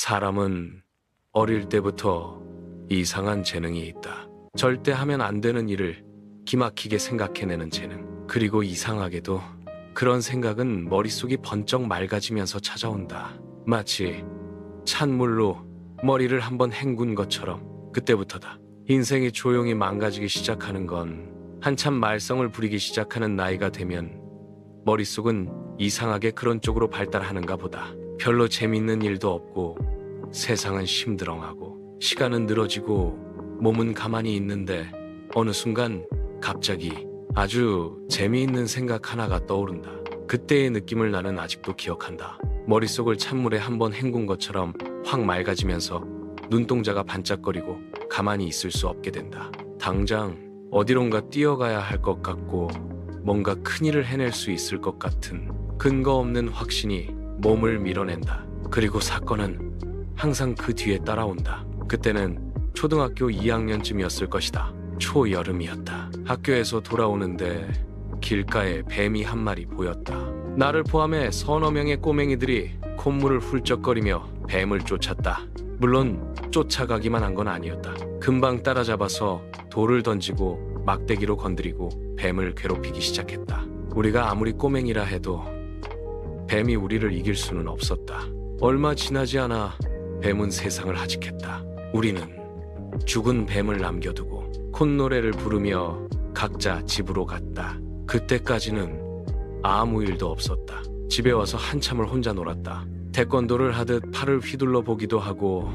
사람은 어릴 때부터 이상한 재능이 있다. 절대 하면 안 되는 일을 기막히게 생각해내는 재능. 그리고 이상하게도 그런 생각은 머릿속이 번쩍 맑아지면서 찾아온다. 마치 찬물로 머리를 한번 헹군 것처럼. 그때부터다. 인생이 조용히 망가지기 시작하는 건 한참 말썽을 부리기 시작하는 나이가 되면 머릿속은 이상하게 그런 쪽으로 발달하는가 보다. 별로 재밌는 일도 없고 세상은 심드렁하고 시간은 늘어지고 몸은 가만히 있는데 어느 순간 갑자기 아주 재미있는 생각 하나가 떠오른다. 그때의 느낌을 나는 아직도 기억한다. 머릿속을 찬물에 한번 헹군 것처럼 확 맑아지면서 눈동자가 반짝거리고 가만히 있을 수 없게 된다. 당장 어디론가 뛰어가야 할 것 같고 뭔가 큰일을 해낼 수 있을 것 같은 근거 없는 확신이 몸을 밀어낸다. 그리고 사건은 항상 그 뒤에 따라온다. 그때는 초등학교 2학년쯤이었을 것이다. 초여름이었다. 학교에서 돌아오는데 길가에 뱀이 한 마리 보였다. 나를 포함해 서너 명의 꼬맹이들이 콧물을 훌쩍거리며 뱀을 쫓았다. 물론 쫓아가기만 한 건 아니었다. 금방 따라잡아서 돌을 던지고 막대기로 건드리고 뱀을 괴롭히기 시작했다. 우리가 아무리 꼬맹이라 해도 뱀이 우리를 이길 수는 없었다. 얼마 지나지 않아 뱀은 세상을 하직했다. 우리는 죽은 뱀을 남겨두고 콧노래를 부르며 각자 집으로 갔다. 그때까지는 아무 일도 없었다. 집에 와서 한참을 혼자 놀았다. 태권도를 하듯 팔을 휘둘러 보기도 하고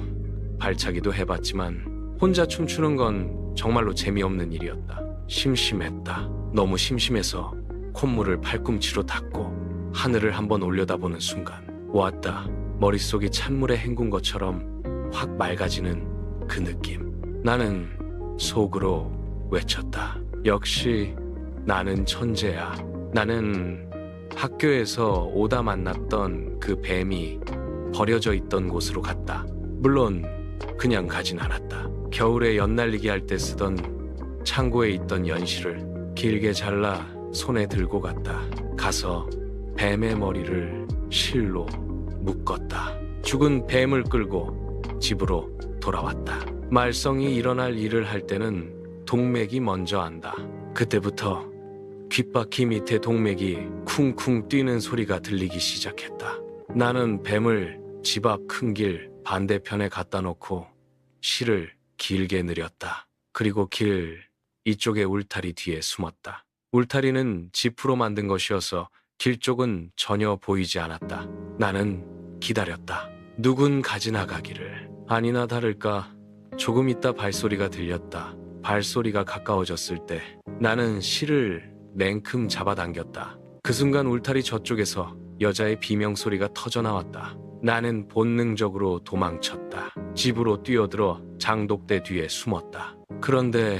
발차기도 해봤지만 혼자 춤추는 건 정말로 재미없는 일이었다. 심심했다. 너무 심심해서 콧물을 팔꿈치로 닦고 하늘을 한번 올려다보는 순간 왔다. 머릿속이 찬물에 헹군 것처럼 확 맑아지는 그 느낌. 나는 속으로 외쳤다. 역시 나는 천재야. 나는 학교에서 오다 만났던 그 뱀이 버려져 있던 곳으로 갔다. 물론 그냥 가진 않았다. 겨울에 연날리기 할 때 쓰던 창고에 있던 연실을 길게 잘라 손에 들고 갔다. 가서 뱀의 머리를 실로 묶었다. 죽은 뱀을 끌고 집으로 돌아왔다. 말썽이 일어날 일을 할 때는 동맥이 먼저 안다. 그때부터 귓바퀴 밑에 동맥이 쿵쿵 뛰는 소리가 들리기 시작했다. 나는 뱀을 집 앞 큰 길 반대편에 갖다 놓고 실을 길게 늘였다. 그리고 길 이쪽의 울타리 뒤에 숨었다. 울타리는 지프로 만든 것이어서 길 쪽은 전혀 보이지 않았다. 나는 기다렸다. 누군가 지나가기를. 아니나 다를까 조금 있다 발소리가 들렸다. 발소리가 가까워졌을 때 나는 실을 냉큼 잡아당겼다. 그 순간 울타리 저쪽에서 여자의 비명소리가 터져나왔다. 나는 본능적으로 도망쳤다. 집으로 뛰어들어 장독대 뒤에 숨었다. 그런데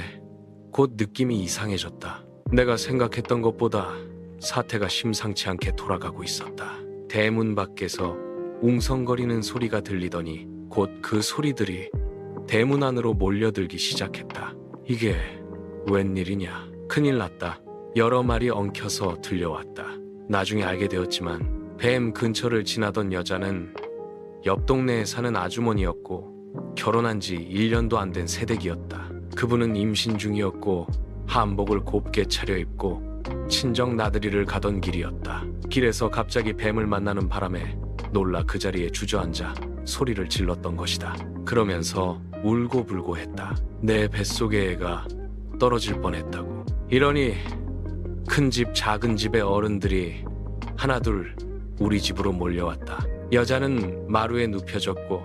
곧 느낌이 이상해졌다. 내가 생각했던 것보다 사태가 심상치 않게 돌아가고 있었다. 대문 밖에서 웅성거리는 소리가 들리더니 곧 그 소리들이 대문 안으로 몰려들기 시작했다. 이게 웬일이냐. 큰일 났다. 여러 마리 엉켜서 들려왔다. 나중에 알게 되었지만 뱀 근처를 지나던 여자는 옆 동네에 사는 아주머니였고 결혼한 지 1년도 안 된 새댁이었다. 그분은 임신 중이었고 한복을 곱게 차려입고 친정 나들이를 가던 길이었다. 길에서 갑자기 뱀을 만나는 바람에 놀라 그 자리에 주저앉아 소리를 질렀던 것이다. 그러면서 울고불고 했다. 내 뱃속의 애가 떨어질 뻔했다고. 이러니 큰 집 작은 집의 어른들이 하나둘 우리 집으로 몰려왔다. 여자는 마루에 눕혀졌고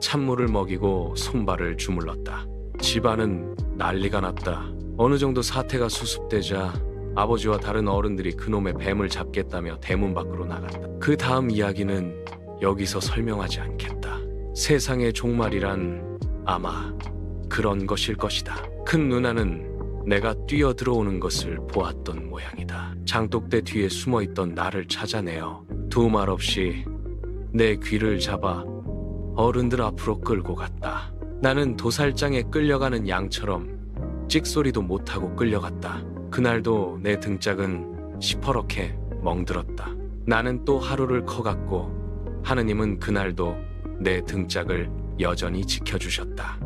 찬물을 먹이고 손발을 주물렀다. 집안은 난리가 났다. 어느 정도 사태가 수습되자 아버지와 다른 어른들이 그놈의 뱀을 잡겠다며 대문 밖으로 나갔다. 그 다음 이야기는 여기서 설명하지 않겠다. 세상의 종말이란 아마 그런 것일 것이다. 큰 누나는 내가 뛰어들어오는 것을 보았던 모양이다. 장독대 뒤에 숨어있던 나를 찾아내어 두 말 없이 내 귀를 잡아 어른들 앞으로 끌고 갔다. 나는 도살장에 끌려가는 양처럼 찍소리도 못하고 끌려갔다. 그날도 내 등짝은 시퍼렇게 멍들었다. 나는 또 하루를 커갔고 하느님은 그날도 내 등짝을 여전히 지켜주셨다.